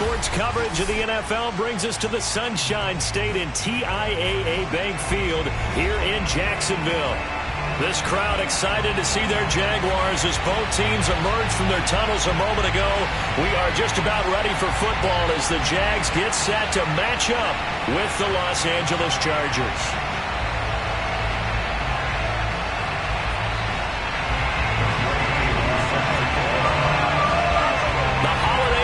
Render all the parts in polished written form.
sports coverage of the NFL brings us to the Sunshine State in TIAA Bank Field here in Jacksonville. This crowd excited to see their Jaguars as both teams emerged from their tunnels a moment ago. We are just about ready for football as the Jags get set to match up with the Los Angeles Chargers.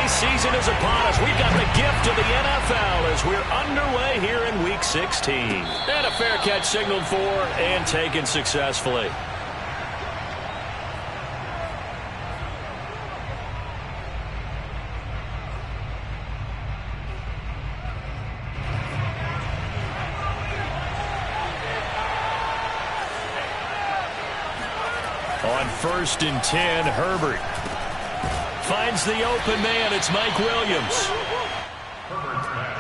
Season is upon us. We've got the gift of the NFL as we're underway here in Week 16. And a fair catch signaled for and taken successfully. On 1st and 10, Herbert finds the open man. It's Mike Williams.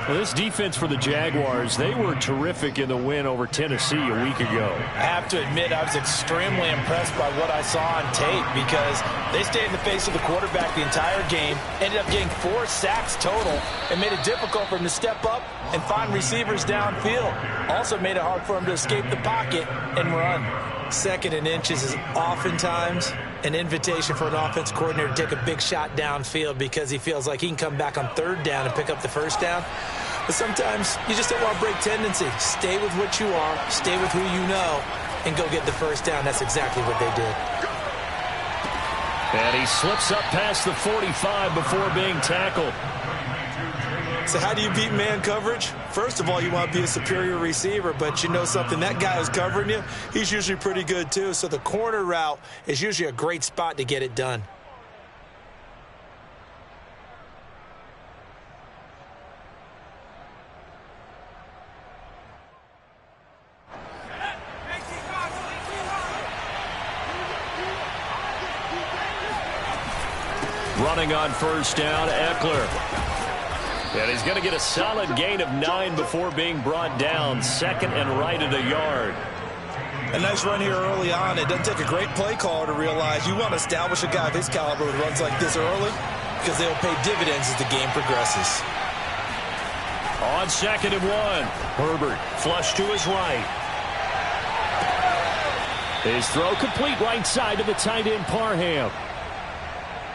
Well, this defense for the Jaguars, they were terrific in the win over Tennessee a week ago. I have to admit, I was extremely impressed by what I saw on tape because they stayed in the face of the quarterback the entire game, ended up getting 4 sacks total, and made it difficult for him to step up and find receivers downfield. Also made it hard for him to escape the pocket and run. 2nd and inches is oftentimes an invitation for an offense coordinator to take a big shot downfield because he feels like he can come back on 3rd down and pick up the 1st down. But sometimes you just don't want to break tendency. Stay with what you are, stay with who you know, and go get the 1st down. That's exactly what they did. And he slips up past the 45 before being tackled. So how do you beat man coverage? First of all, you want to be a superior receiver, but you know something, that guy who's covering you, he's usually pretty good too. So the corner route is usually a great spot to get it done. Running on 1st down, Eckler. And he's going to get a solid gain of 9 before being brought down. 2nd and right at a yard. A nice run here early on. It doesn't take a great play caller to realize you want to establish a guy of his caliber who runs like this early because they'll pay dividends as the game progresses. On 2nd and 1, Herbert flush to his right. His throw complete right side to the tight end Parham.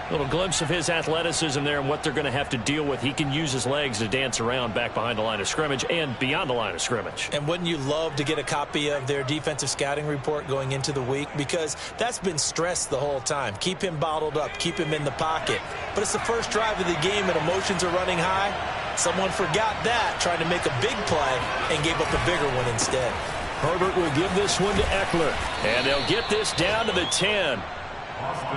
Little glimpse of his athleticism there and what they're going to have to deal with. He can use his legs to dance around back behind the line of scrimmage and beyond the line of scrimmage. And wouldn't you love to get a copy of their defensive scouting report going into the week? Because that's been stressed the whole time. Keep him bottled up. Keep him in the pocket. But it's the first drive of the game and emotions are running high. Someone forgot that, trying to make a big play, and gave up a bigger one instead. Herbert will give this one to Eckler. And they'll get this down to the 10.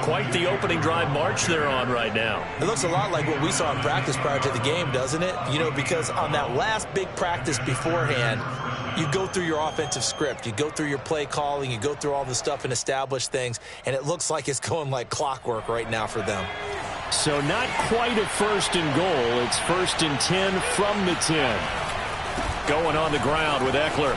Quite the opening drive march they're on right now. It looks a lot like what we saw in practice prior to the game, doesn't it? You know, because on that last big practice beforehand, you go through your offensive script. You go through your play calling. You go through all the stuff and establish things. And it looks like it's going like clockwork right now for them. So not quite a 1st and goal. It's 1st and 10 from the 10. Going on the ground with Eckler.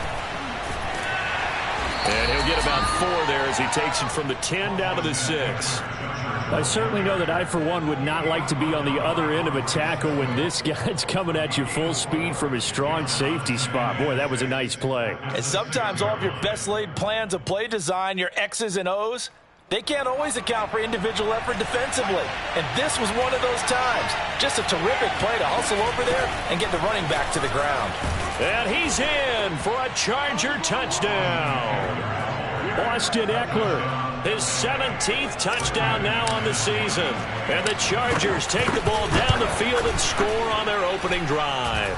And he'll get about 4 there as he takes it from the 10 down to the 6. I certainly know that I, for one, would not like to be on the other end of a tackle when this guy's coming at you full speed from his strong safety spot. Boy, that was a nice play. And sometimes all of your best laid plans of play design, your X's and O's, they can't always account for individual effort defensively. And this was one of those times. Just a terrific play to hustle over there and get the running back to the ground. And he's in for a Charger touchdown. Austin Eckler, his 17th touchdown now on the season. And the Chargers take the ball down the field and score on their opening drive.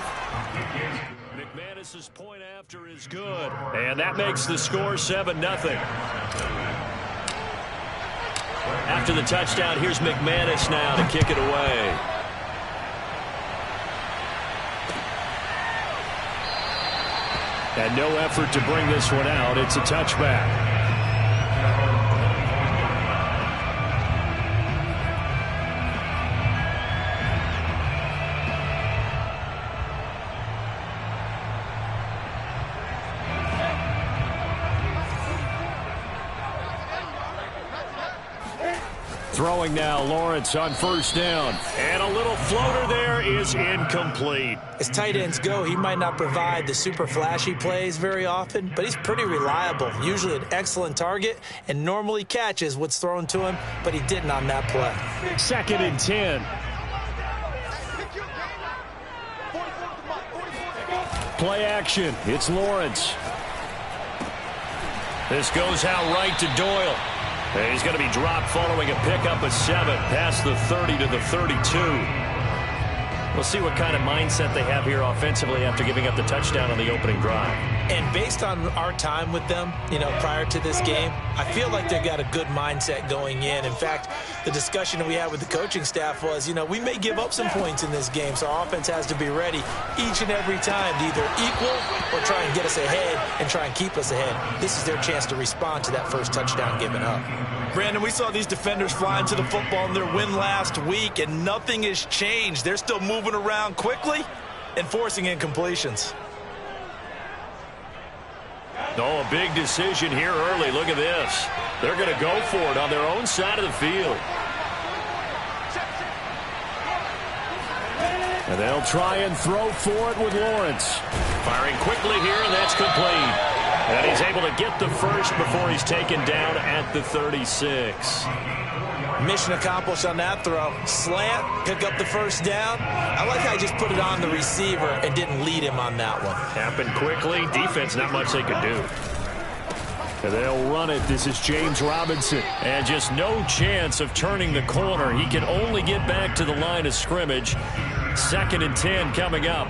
McManus's point after is good. And that makes the score 7-0. After the touchdown, here's McManus now to kick it away. And no effort to bring this one out. It's a touchback. Throwing now, Lawrence on first down. And a little floater there is incomplete. As tight ends go, he might not provide the super flashy plays very often, but he's pretty reliable, usually an excellent target, and normally catches what's thrown to him, but he didn't on that play. 2nd and 10. Play action. It's Lawrence. This goes out right to Doyle. And he's going to be dropped following a pickup of 7 past the 30 to the 32. We'll see what kind of mindset they have here offensively after giving up the touchdown on the opening drive. And based on our time with them, prior to this game, I feel like they've got a good mindset going in. In fact, the discussion that we had with the coaching staff was, we may give up some points in this game, so our offense has to be ready each and every time to either equal or try and get us ahead and try and keep us ahead. This is their chance to respond to that first touchdown given up. Brandon, we saw these defenders fly into the football in their win last week, and nothing has changed. They're still moving around quickly and forcing incompletions. Oh, a big decision here early. Look at this. They're going to go for it on their own side of the field. And they'll try and throw for it with Lawrence. Firing quickly here, and that's complete. And he's able to get the first before he's taken down at the 36. Mission accomplished on that throw. Slant, pick up the first down. I like how I just put it on the receiver and didn't lead him on that one. Happened quickly. Defense, not much they could do. And they'll run it. This is James Robinson. And just no chance of turning the corner. He can only get back to the line of scrimmage. 2nd and 10 coming up.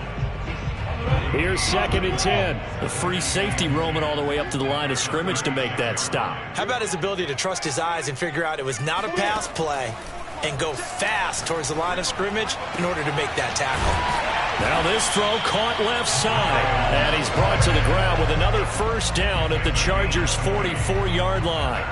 Here's 2nd and 10. The free safety roaming all the way up to the line of scrimmage to make that stop. How about his ability to trust his eyes and figure out it was not a pass play and go fast towards the line of scrimmage in order to make that tackle. Now this throw caught left side. And he's brought to the ground with another first down at the Chargers' 44-yard line.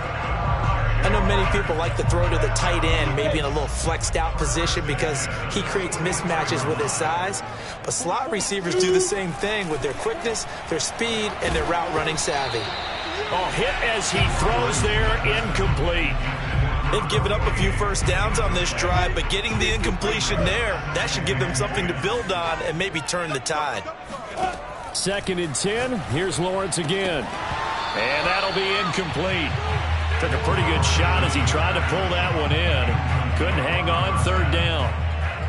I know many people like to throw to the tight end, maybe in a little flexed out position because he creates mismatches with his size. But slot receivers do the same thing with their quickness, their speed, and their route running savvy. Oh, hit as he throws there, incomplete. They've given up a few first downs on this drive, but getting the incompletion there, that should give them something to build on and maybe turn the tide. 2nd and 10. Here's Lawrence again. And that'll be incomplete. Took a pretty good shot as he tried to pull that one in. Couldn't hang on 3rd down.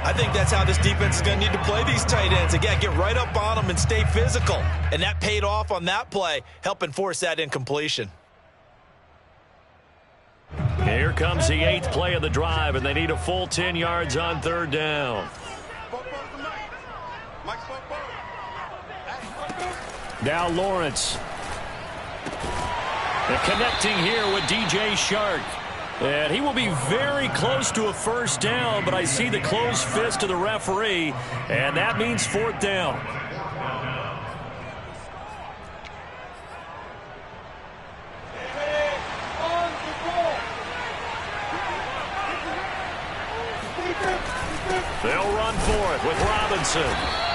I think that's how this defense is going to need to play these tight ends. Again, get right up on them and stay physical. And that paid off on that play, helping force that incompletion. Here comes the 8th play of the drive, and they need a full 10 yards on 3rd down. Now Lawrence. And connecting here with DJ Shark. And he will be very close to a first down, but I see the closed fist of the referee, and that means 4th down. They'll run for it with Robinson.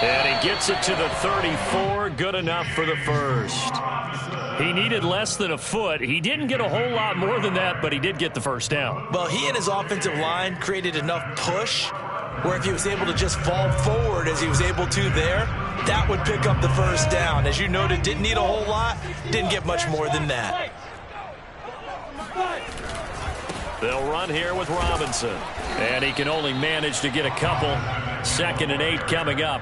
And he gets it to the 34. Good enough for the first. He needed less than a foot. He didn't get a whole lot more than that, but he did get the first down. Well, he and his offensive line created enough push where if he was able to just fall forward as he was able to there, that would pick up the first down. As you noted, didn't need a whole lot, didn't get much more than that. They'll run here with Robinson. And he can only manage to get a couple. 2nd and 8 coming up.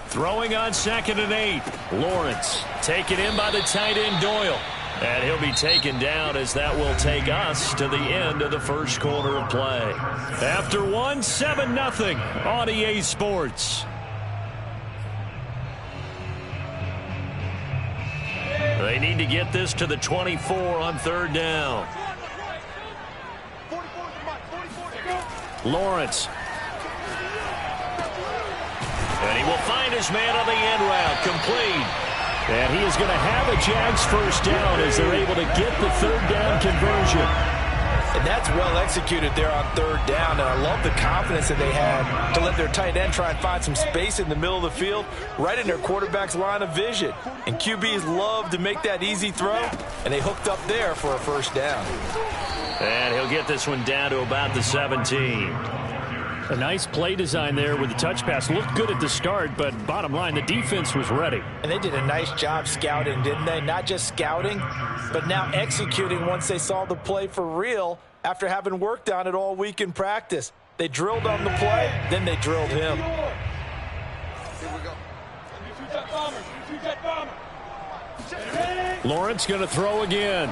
Throwing on 2nd and 8. Lawrence taken in by the tight end Doyle. And he'll be taken down as that will take us to the end of the first quarter of play. After 7-0 on EA Sports. They need to get this to the 24 on 3rd down. Lawrence. And he will find his man on the end route. Complete. And he is going to have a Jags first down as they're able to get the 3rd down conversion. And that's well executed there on third down. And I love the confidence that they had to let their tight end try and find some space in the middle of the field, right in their quarterback's line of vision. And QBs love to make that easy throw, and they hooked up there for a first down. And he'll get this one down to about the 17. A nice play design there with the touch pass. Looked good at the start, but bottom line, the defense was ready. And they did a nice job scouting, didn't they? Not just scouting, but now executing once they saw the play for real after having worked on it all week in practice. They drilled on the play, then they drilled him. Here we go. Lawrence going to throw again.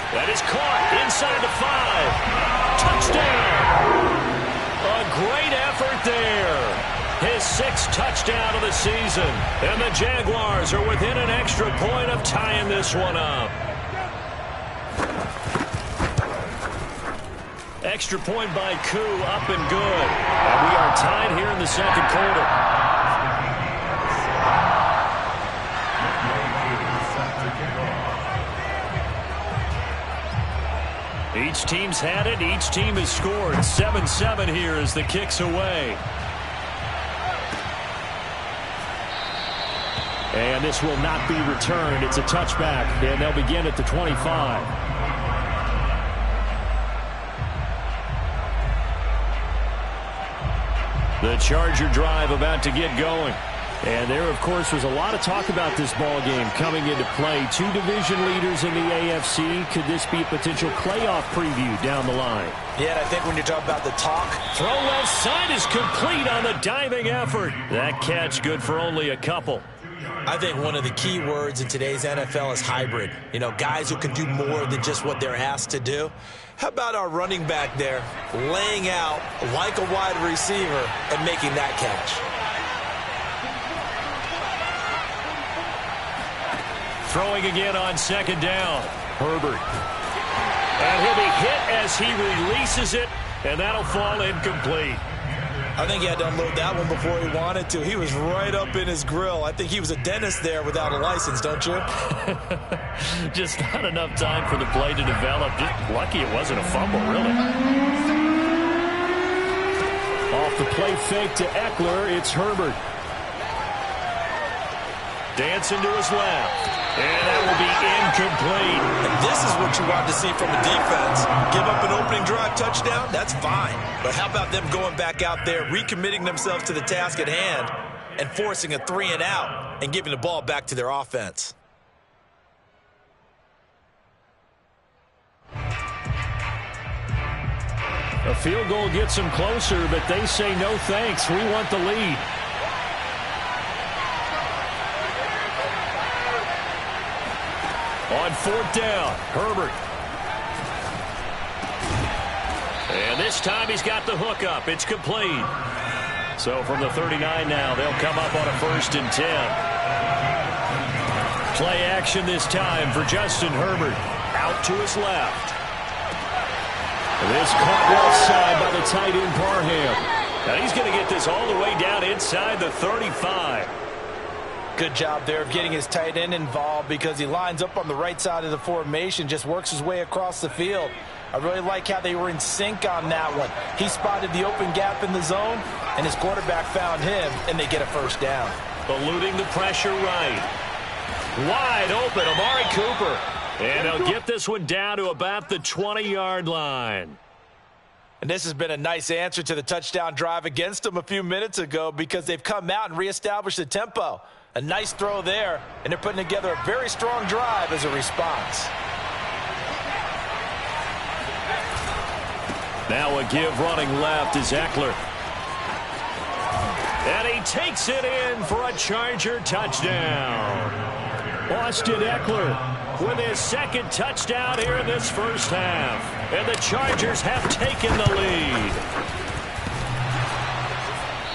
That is caught inside the 5. Touchdown! A great effort there. His 6th touchdown of the season. And the Jaguars are within an extra point of tying this one up. Extra point by Koo, up and good. And we are tied here in the second quarter. Each team's had it. Each team has scored. 7-7 here as the kick's away. And this will not be returned. It's a touchback, and they'll begin at the 25. The Charger drive about to get going. And there, of course, was a lot of talk about this ball game coming into play. 2 division leaders in the AFC. Could this be a potential playoff preview down the line? Yeah, and I think when you talk about the talk, throw left side is complete on the diving effort. That catch good for only a couple. I think one of the key words in today's NFL is hybrid. You know, guys who can do more than just what they're asked to do. How about our running back there laying out like a wide receiver and making that catch? Throwing again on second down. Herbert. And he'll be hit as he releases it, and that'll fall incomplete. I think he had to unload that one before he wanted to. He was right up in his grill. I think he was a dentist there without a license, don't you? Just not enough time for the play to develop. Just lucky it wasn't a fumble, really. Off the play fake to Eckler, it's Herbert. Dancing to his left. And that will be incomplete. And this is what you want to see from a defense. Give up an opening drive touchdown, that's fine. But how about them going back out there, recommitting themselves to the task at hand, and forcing a 3 and out and giving the ball back to their offense? A field goal gets them closer, but they say no thanks. We want the lead. On 4th down, Herbert. And this time he's got the hook up. It's complete. So from the 39 now, they'll come up on a 1st and 10. Play action this time for Justin Herbert. Out to his left. This caught left side by the tight end Parham. Now he's going to get this all the way down inside the 35. Good job there of getting his tight end involved because he lines up on the right side of the formation, just works his way across the field. I really like how they were in sync on that one. He spotted the open gap in the zone, and his quarterback found him, and they get a first down. Eluding the pressure right. Wide open, Amari Cooper. And he'll get this one down to about the 20-yard line. And this has been a nice answer to the touchdown drive against them a few minutes ago because they've come out and reestablished the tempo. A nice throw there, and they're putting together a very strong drive as a response. Now a give running left is Eckler. And he takes it in for a Charger touchdown. Austin Eckler with his 2nd touchdown here in this first half. And the Chargers have taken the lead.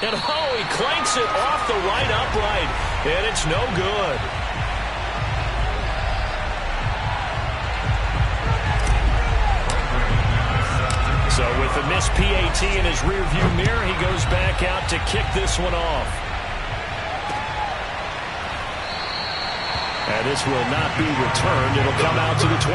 And oh, he clanks it off the right upright. And it's no good. So with the missed PAT in his rearview mirror, he goes back out to kick this one off. And this will not be returned. It'll come out to the 25.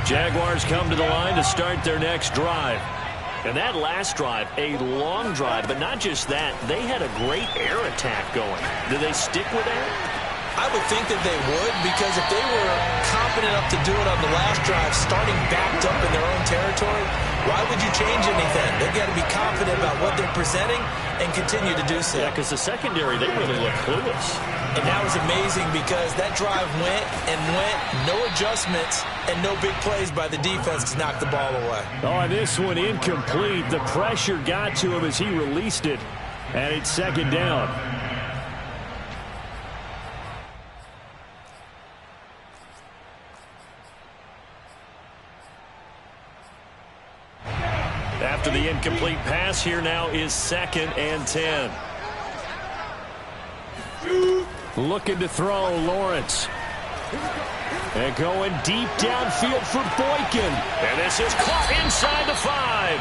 Jaguars come to the line to start their next drive. And that last drive, a long drive, but not just that. They had a great air attack going. Do they stick with that? I would think that they would, because if they were confident enough to do it on the last drive, starting backed up in their own territory, why would you change anything? They've got to be confident about what they're presenting and continue to do so. Yeah, because the secondary, they really look clueless. And that was amazing because that drive went and went, no adjustments, and no big plays by the defense to knock the ball away. Oh, and this one incomplete. The pressure got to him as he released it, and it's second down. After the incomplete pass, here now is 2nd and 10. Looking to throw, Lawrence. And going deep downfield for Boykin. And this is caught inside the 5.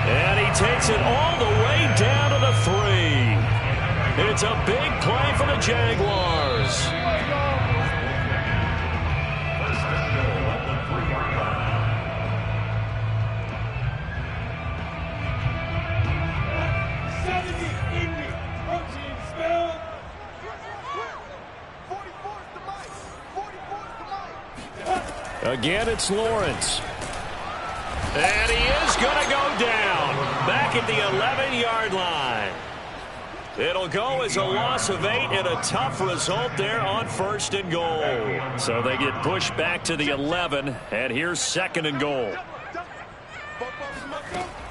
And he takes it all the way down to the 3. It's a big play for the Jaguars. Again, it's Lawrence. And he is going to go down. Back at the 11-yard line. It'll go as a loss of 8 and a tough result there on 1st and goal. So they get pushed back to the 11, and here's 2nd and goal.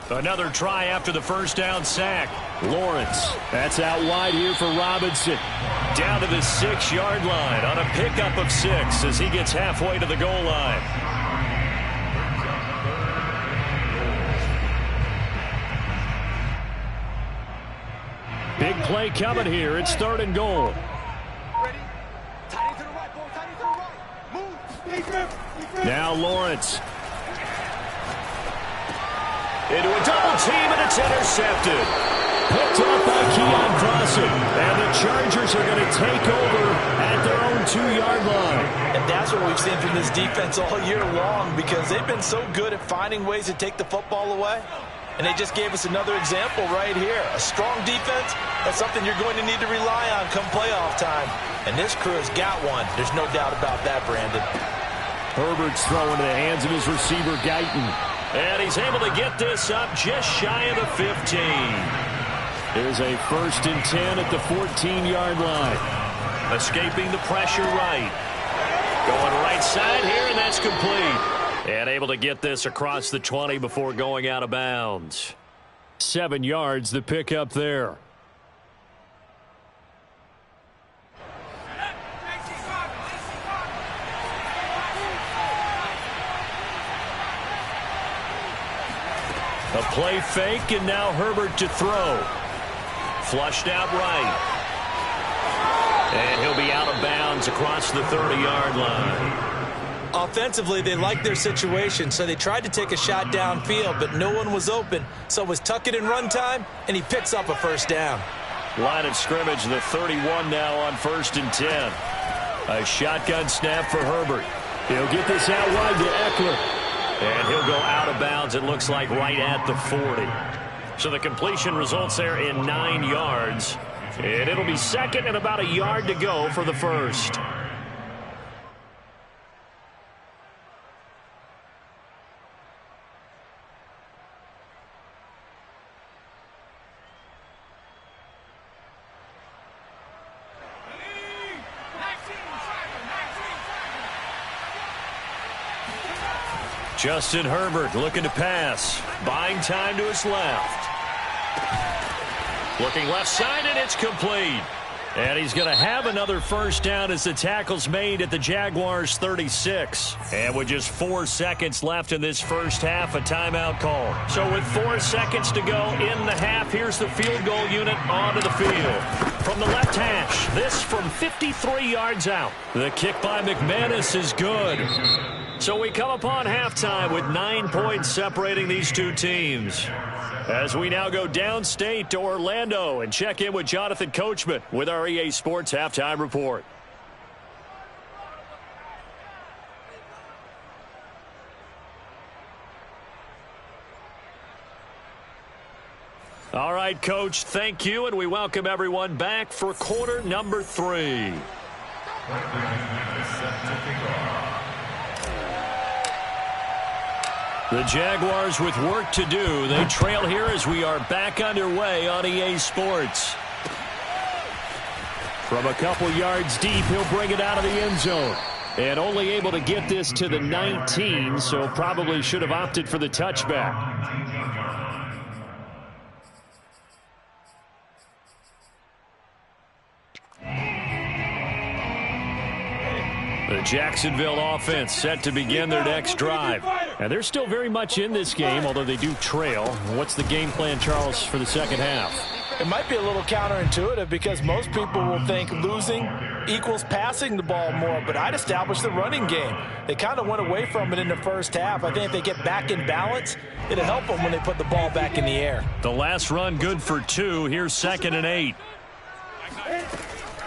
Another try after the first down sack. Lawrence. That's out wide here for Robinson. Down to the 6-yard line on a pickup of 6 as he gets halfway to the goal line. Big play coming here. It's 3rd and goal. Now Lawrence. Into a double team, and it's intercepted. Picked up by Keon Crossen. And the Chargers are going to take over at their own 2-yard line. And that's what we've seen from this defense all year long, because they've been so good at finding ways to take the football away. And they just gave us another example right here. A strong defense, that's something you're going to need to rely on come playoff time. And this crew has got one. There's no doubt about that, Brandon. Herbert's throwing to the hands of his receiver, Guyton. And he's able to get this up just shy of the 15. There's a 1st and 10 at the 14-yard line. Escaping the pressure right. Going right side here, and that's complete. And able to get this across the 20 before going out of bounds. 7 yards, the pickup there. A play fake, and now Herbert to throw. Flushed out right. And he'll be out of bounds across the 30-yard line. Offensively, they liked their situation, so they tried to take a shot downfield, but no one was open. So it was tuck it in run time, and he picks up a 1st down. Line of scrimmage, the 31 now on 1st and 10. A shotgun snap for Herbert. He'll get this out wide to Eckler. And he'll go out of bounds, it looks like, right at the 40. So the completion results there in 9 yards. And it'll be 2nd and about a yard to go for the 1st. Justin Herbert looking to pass. Buying time to his left. Looking left side, and it's complete. And he's going to have another 1st down as the tackle's made at the Jaguars' 36. And with just 4 seconds left in this first half, a timeout call. So with 4 seconds to go in the half, here's the field goal unit onto the field. From the left hash, this from 53 yards out. The kick by McManus is good. So we come upon halftime with 9 points separating these two teams. As we now go downstate to Orlando and check in with Jonathan Coachman with our EA Sports Halftime Report. All right, Coach, thank you, and we welcome everyone back for quarter number 3. The Jaguars with work to do. They trail here as we are back underway on EA Sports. From a couple yards deep, he'll bring it out of the end zone. And only able to get this to the 19, so probably should have opted for the touchback. The Jacksonville offense set to begin their next drive. And they're still very much in this game, although they do trail. What's the game plan, Charles, for the second half? It might be a little counterintuitive because most people will think losing equals passing the ball more, but I'd establish the running game. They kind of went away from it in the first half. I think if they get back in balance, it'll help them when they put the ball back in the air. The last run good for 2. Here's 2nd and 8.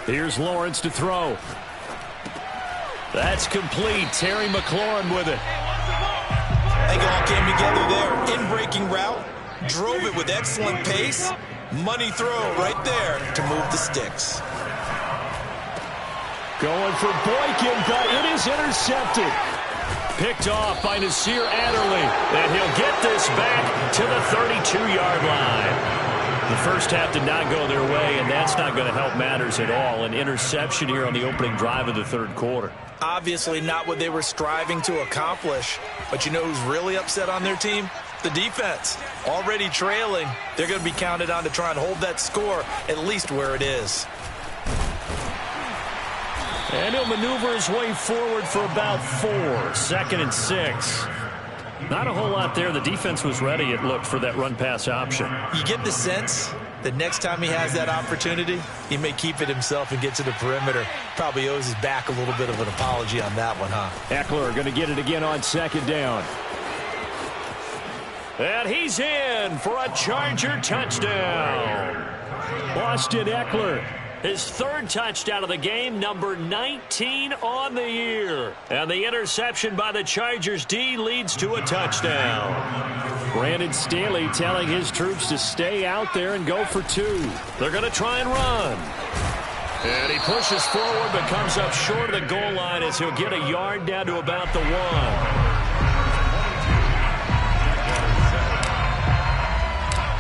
Here's Lawrence to throw. That's complete. Terry McLaurin with it. They all came together there. In-breaking route. Drove it with excellent pace. Money throw right there to move the sticks. Going for Boykin, but it is intercepted. Picked off by Nasir Adderley. And he'll get this back to the 32-yard line. The first half did not go their way, and that's not going to help matters at all. An interception here on the opening drive of the third quarter. Obviously not what they were striving to accomplish. But you know who's really upset on their team? The defense. Already trailing. They're going to be counted on to try and hold that score at least where it is. And he'll maneuver his way forward for about 4. 2nd and 6. Not a whole lot there. The defense was ready, it looked, for that run-pass option. You get the sense that next time he has that opportunity, he may keep it himself and get to the perimeter. Probably owes his back a little bit of an apology on that one, huh? Eckler going to get it again on 2nd down. And he's in for a Charger touchdown. Austin Eckler, his 3rd touchdown of the game, number 19 on the year. And the interception by the Chargers D leads to a touchdown. Brandon Staley telling his troops to stay out there and go for 2. They're going to try and run. And he pushes forward but comes up short of the goal line as he'll get a yard down to about the 1.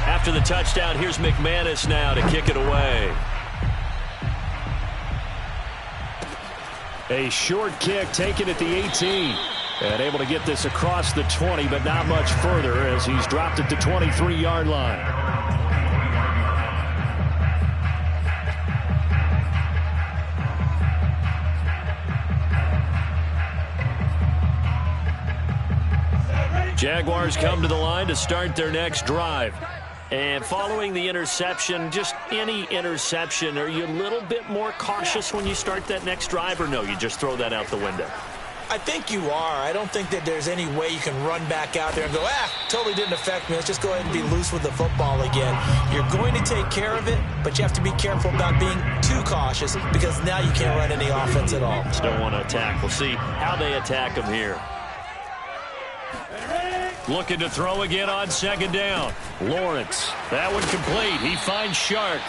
After the touchdown, here's McManus now to kick it away. A short kick taken at the 18. And able to get this across the 20, but not much further as he's dropped it to 23-yard line. Jaguars come to the line to start their next drive. And following the interception, just any interception, are you a little bit more cautious when you start that next drive, or no, you just throw that out the window? I think you are. I don't think that there's any way you can run back out there and go, totally didn't affect me. Let's just go ahead and be loose with the football again. You're going to take care of it, but you have to be careful about being too cautious because now you can't run any offense at all. Just don't want to attack. We'll see how they attack him here. Looking to throw again on 2nd down. Lawrence, that one complete. He finds Shark,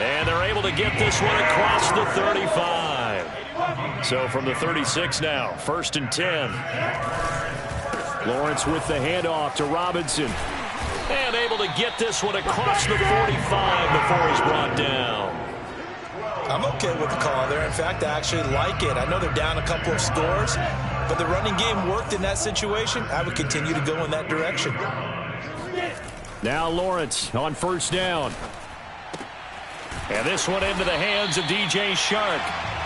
and they're able to get this one across the 35. So from the 36 now, 1st and 10. Lawrence with the handoff to Robinson, and able to get this one across the 45 before he's brought down. I'm okay with the call there. In fact, I actually like it. I know they're down a couple of scores, but the running game worked in that situation. I would continue to go in that direction. Now Lawrence on 1st down. And this one into the hands of DJ Shark.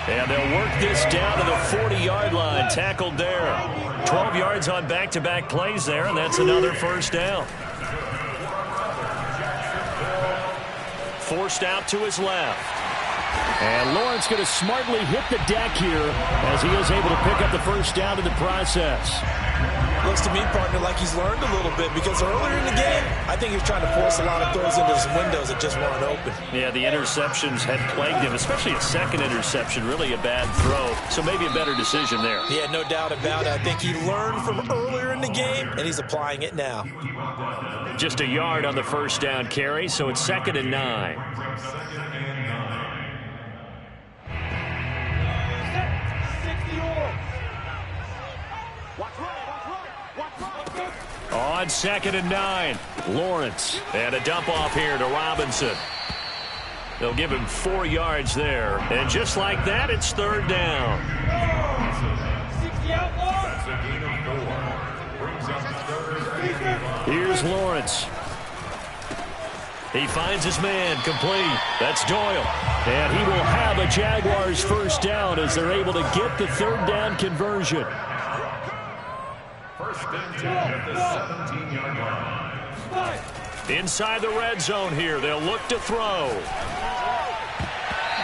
And they'll work this down to the 40-yard line. Tackled there. 12 yards on back-to-back plays there, and that's another 1st down. Forced out to his left. And Lawrence going to smartly hit the deck here as he is able to pick up the first down in the process. Looks to me, partner, like he's learned a little bit because earlier in the game, I think he was trying to force a lot of throws into some windows that just weren't open. Yeah, the interceptions had plagued him, especially a second interception, really a bad throw. So maybe a better decision there. Yeah, no doubt about it. I think he learned from earlier in the game, and he's applying it now. Just a yard on the first down carry, so it's 2nd and 9. On 2nd and 9, Lawrence. And a dump off here to Robinson. They'll give him 4 yards there. And just like that, it's 3rd down. Here's Lawrence. He finds his man, complete. That's Doyle. And he will have a Jaguars first down as they're able to get the 3rd down conversion. First and 10 at the 17-yard line. Inside the red zone here. They'll look to throw.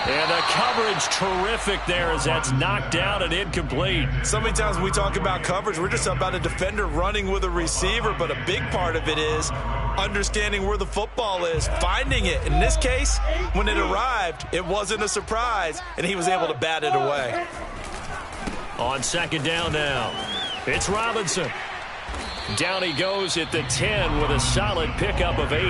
And the coverage terrific there as that's knocked down and incomplete. So many times when we talk about coverage, we're just about a defender running with a receiver, but a big part of it is understanding where the football is, finding it. In this case, when it arrived, it wasn't a surprise, and he was able to bat it away. On 2nd down now, it's Robinson. Down he goes at the 10 with a solid pickup of 8.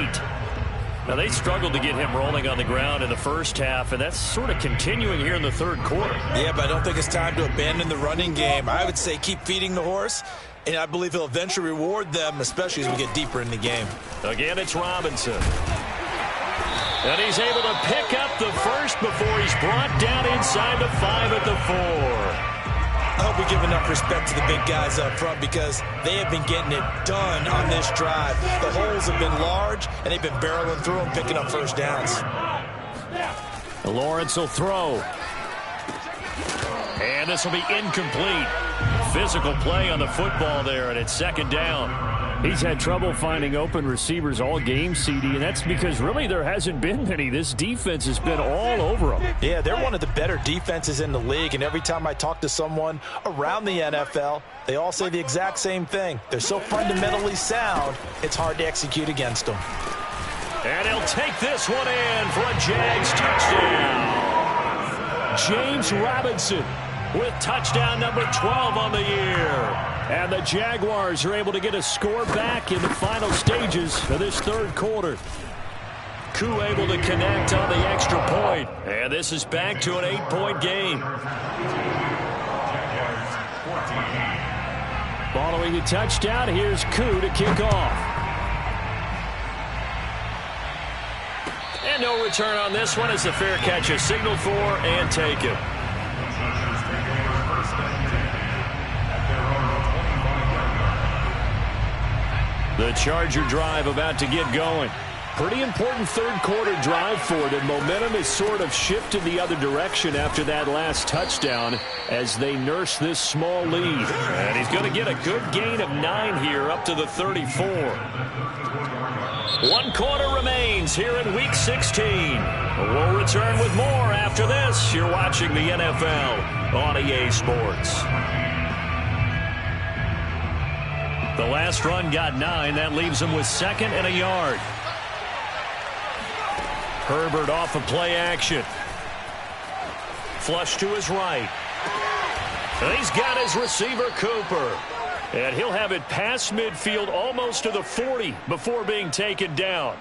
Now, they struggled to get him rolling on the ground in the first half, and that's sort of continuing here in the 3rd quarter. Yeah, but I don't think it's time to abandon the running game. I would say keep feeding the horse, and I believe he'll eventually reward them, especially as we get deeper in the game. Again, it's Robinson. And he's able to pick up the first before he's brought down inside the 5 at the 4. I hope we give enough respect to the big guys up front because they have been getting it done on this drive. The holes have been large, and they've been barreling through them, picking up first downs. Lawrence will throw. And this will be incomplete. Physical play on the football there, and it's 2nd down. He's had trouble finding open receivers all game, CD, and that's because really there hasn't been many. This defense has been all over them. Yeah, they're one of the better defenses in the league, and every time I talk to someone around the NFL, they all say the exact same thing. They're so fundamentally sound, it's hard to execute against them. And he'll take this one in for a Jags touchdown. James Robinson with touchdown number 12 on the year. And the Jaguars are able to get a score back in the final stages of this 3rd quarter. Koo able to connect on the extra point. And this is back to an 8-point game. Following the touchdown, here's Koo to kick off. And no return on this one as the fair catch is signaled for and taken. The Charger drive about to get going. Pretty important 3rd quarter drive for them. Momentum has sort of shifted the other direction after that last touchdown as they nurse this small lead. And he's going to get a good gain of 9 here up to the 34. 1 quarter remains here in Week 16. We'll return with more after this. You're watching the NFL on EA Sports. The last run got 9. That leaves him with 2nd and a yard. Herbert off of play action. Flush to his right. And he's got his receiver, Cooper. And he'll have it past midfield almost to the 40 before being taken down.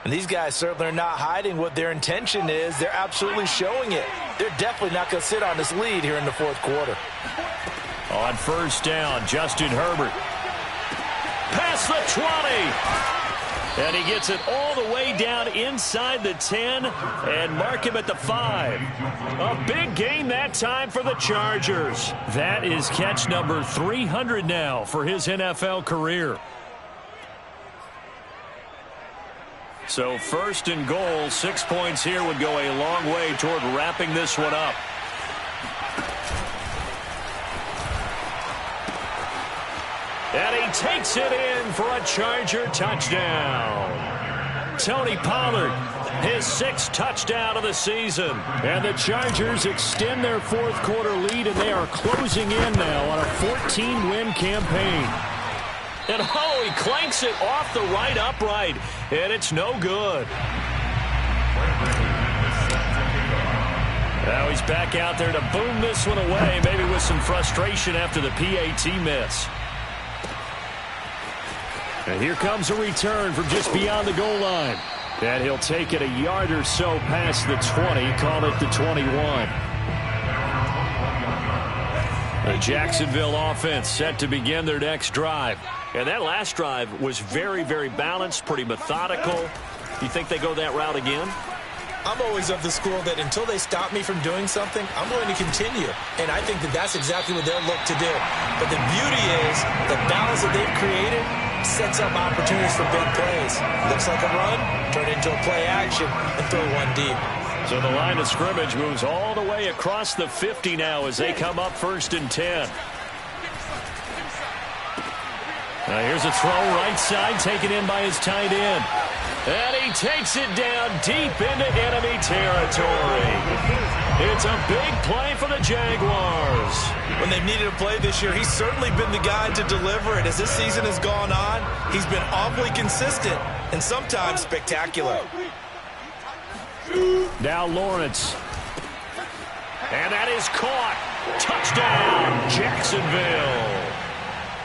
And these guys certainly are not hiding what their intention is. They're absolutely showing it. They're definitely not going to sit on this lead here in the 4th quarter. On 1st down, Justin Herbert. Past the 20. And he gets it all the way down inside the 10 and mark him at the 5. A big gain that time for the Chargers. That is catch number 300 now for his NFL career. So 1st and goal, 6 points here would go a long way toward wrapping this one up. And he takes it in for a Charger touchdown. Tony Pollard His 6th touchdown of the season. And the Chargers extend their fourth quarter lead, and they are closing in now on a 14-win campaign. And oh, he clanks it off the right upright, and it's no good. Now he's back out there to boom this one away, maybe with some frustration after the PAT miss. And here comes a return from just beyond the goal line. And he'll take it a yard or so past the 20, call it the 21. The Jacksonville offense set to begin their next drive. And that last drive was very, very balanced, pretty methodical. You think they go that route again? I'm always of the school that until they stop me from doing something, I'm going to continue. And I think that that's exactly what they'll look to do. But the beauty is the balance that they've created sets up opportunities for big plays. Looks like a run, turn into a play action, and throw one deep. So the line of scrimmage moves all the way across the 50 now as they come up 1st and 10. Now here's a throw right side, taken in by his tight end. And he takes it down deep into enemy territory. It's a big play for the Jaguars. When they've needed a play this year, he's certainly been the guy to deliver it. As this season has gone on, he's been awfully consistent and sometimes spectacular. Now Lawrence. And that is caught. Touchdown, Jacksonville.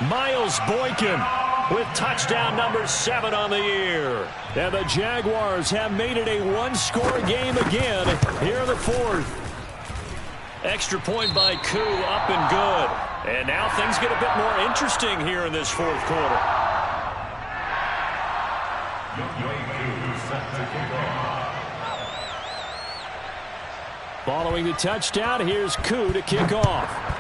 Miles Boykin with touchdown number 7 on the year. And the Jaguars have made it a one-score game again here in the 4th. Extra point by Koo, up and good. And now things get a bit more interesting here in this 4th quarter. Following the touchdown, here's Koo to kick off.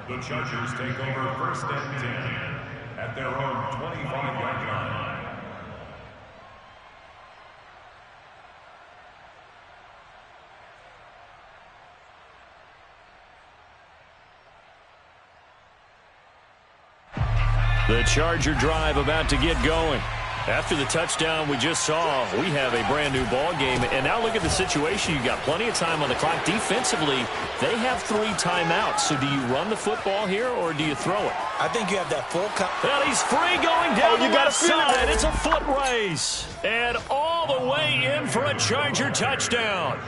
The Chargers take over 1st and 10 at their own 25-yard line. The Charger drive about to get going. After the touchdown we just saw, we have a brand-new ball game. And now look at the situation. You've got plenty of time on the clock. Defensively, they have 3 timeouts. So do you run the football here or do you throw it? I think you have that full Well, he's free going down the left side. It's a foot race. And all the way in for a Charger touchdown.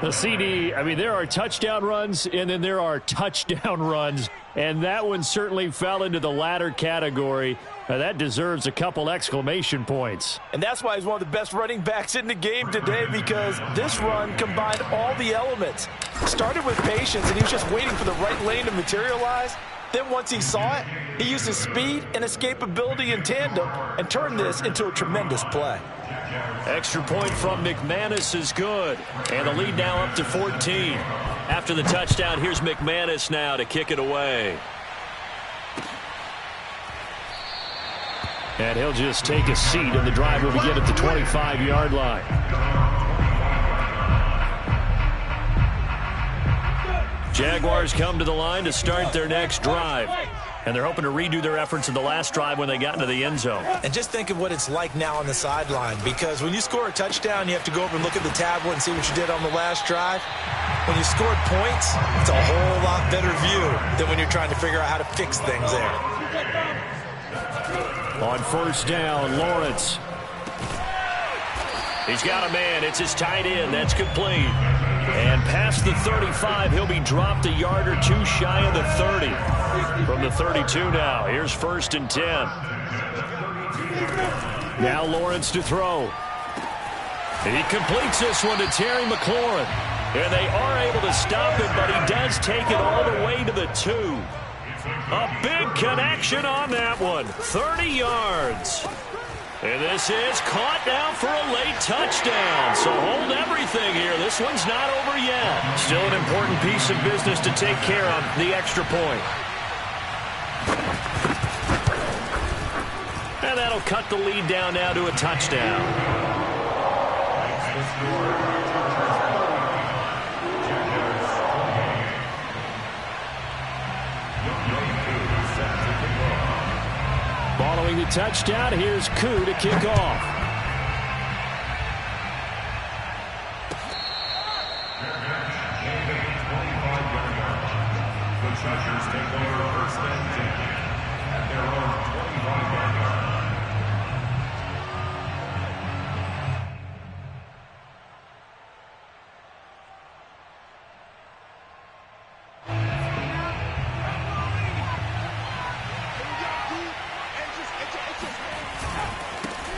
The CD, I mean, there are touchdown runs, and then there are touchdown runs. And that one certainly fell into the latter category. That deserves a couple exclamation points. And that's why he's one of the best running backs in the game today, because this run combined all the elements. Started with patience, and he was just waiting for the right lane to materialize. Then once he saw it, he used his speed and escapability in tandem and turned this into a tremendous play. Extra point from McManus is good. And the lead now up to 14. After the touchdown, here's McManus now to kick it away. And he'll just take a seat, and the drive will begin at the 25-yard line. Jaguars come to the line to start their next drive. And they're hoping to redo their efforts in the last drive when they got into the end zone. And just think of what it's like now on the sideline, because when you score a touchdown, you have to go over and look at the tablet and see what you did on the last drive. When you scored points, it's a whole lot better view than when you're trying to figure out how to fix things there. On 1st down, Lawrence. He's got a man. It's his tight end. That's complete. And past the 35, he'll be dropped a yard or 2 shy of the 30. From the 32 now, here's 1st and 10. Now Lawrence to throw. He completes this one to Terry McLaurin. And they are able to stop it, but he does take it all the way to the 2. A big connection on that one. 30 yards. And this is caught now for a late touchdown. So hold everything here. This one's not over yet. Still an important piece of business to take care of, the extra point. And that'll cut the lead down now to a touchdown. the touchdown. Here's Koo to kick off. The Chargers take over first and 10 at their own 25-yard line.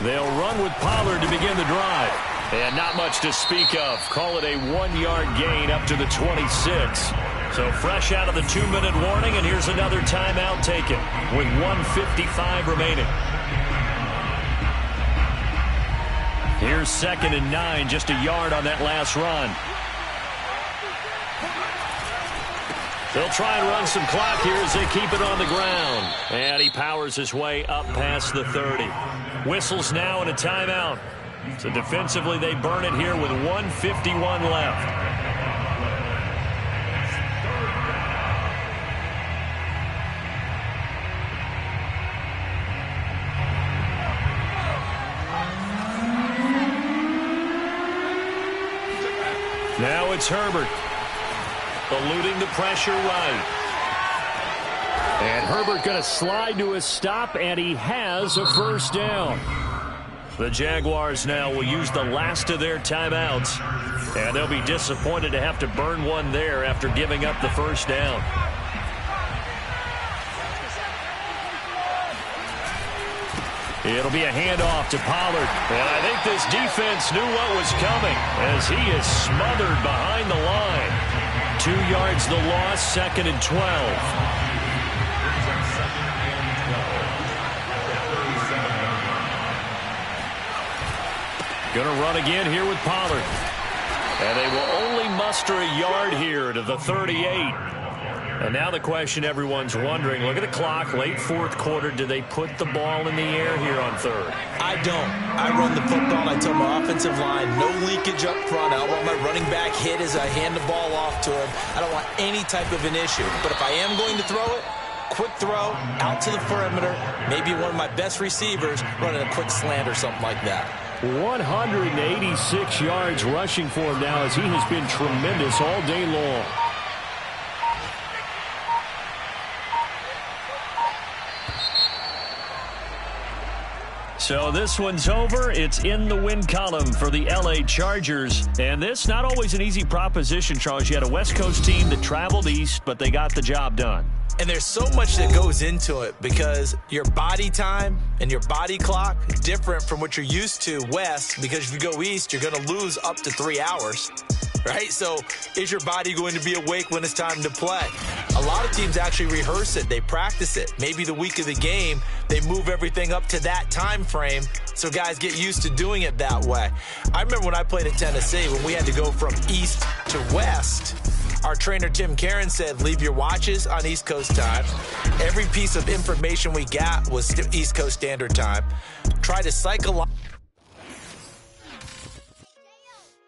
They'll run with Pollard to begin the drive. And not much to speak of. Call it a 1-yard gain up to the 26. So fresh out of the 2-minute warning, and here's another timeout taken with 1:55 remaining. Here's 2nd and 9, just a yard on that last run. They'll try and run some clock here as they keep it on the ground. And he powers his way up past the 30. Whistles now and a timeout. So defensively they burn it here with 1:51 left. Now it's Herbert. Eluding the pressure right. And Herbert going to slide to a stop, and he has a first down. The Jaguars now will use the last of their timeouts, and they'll be disappointed to have to burn one there after giving up the first down. It'll be a handoff to Pollard. And I think this defense knew what was coming as he is smothered behind the line. 2 yards the loss, 2nd and 12. Going to run again here with Pollard. And they will only muster a yard here to the 38. And now the question everyone's wondering, look at the clock, late 4th quarter, do they put the ball in the air here on 3rd? I don't. I run the football. I tell my offensive line, no leakage up front. I don't want my running back hit as I hand the ball off to him. I don't want any type of an issue. But if I am going to throw it, quick throw, out to the perimeter, maybe one of my best receivers running a quick slant or something like that. 186 yards rushing for him now as he has been tremendous all day long. So this one's over. It's in the win column for the L.A. Chargers. And this, not always an easy proposition, Charles. You had a West Coast team that traveled east, but they got the job done. And there's so much that goes into it because your body time and your body clock is different from what you're used to west, because if you go east, you're going to lose up to 3 hours, right? So is your body going to be awake when it's time to play? A lot of teams actually rehearse it. They practice it. Maybe the week of the game, they move everything up to that time frame so guys get used to doing it that way. I remember when I played at Tennessee, when we had to go from east to west, our trainer, Tim Karen, said, leave your watches on East Coast time. Every piece of information we got was East Coast Standard Time. Try to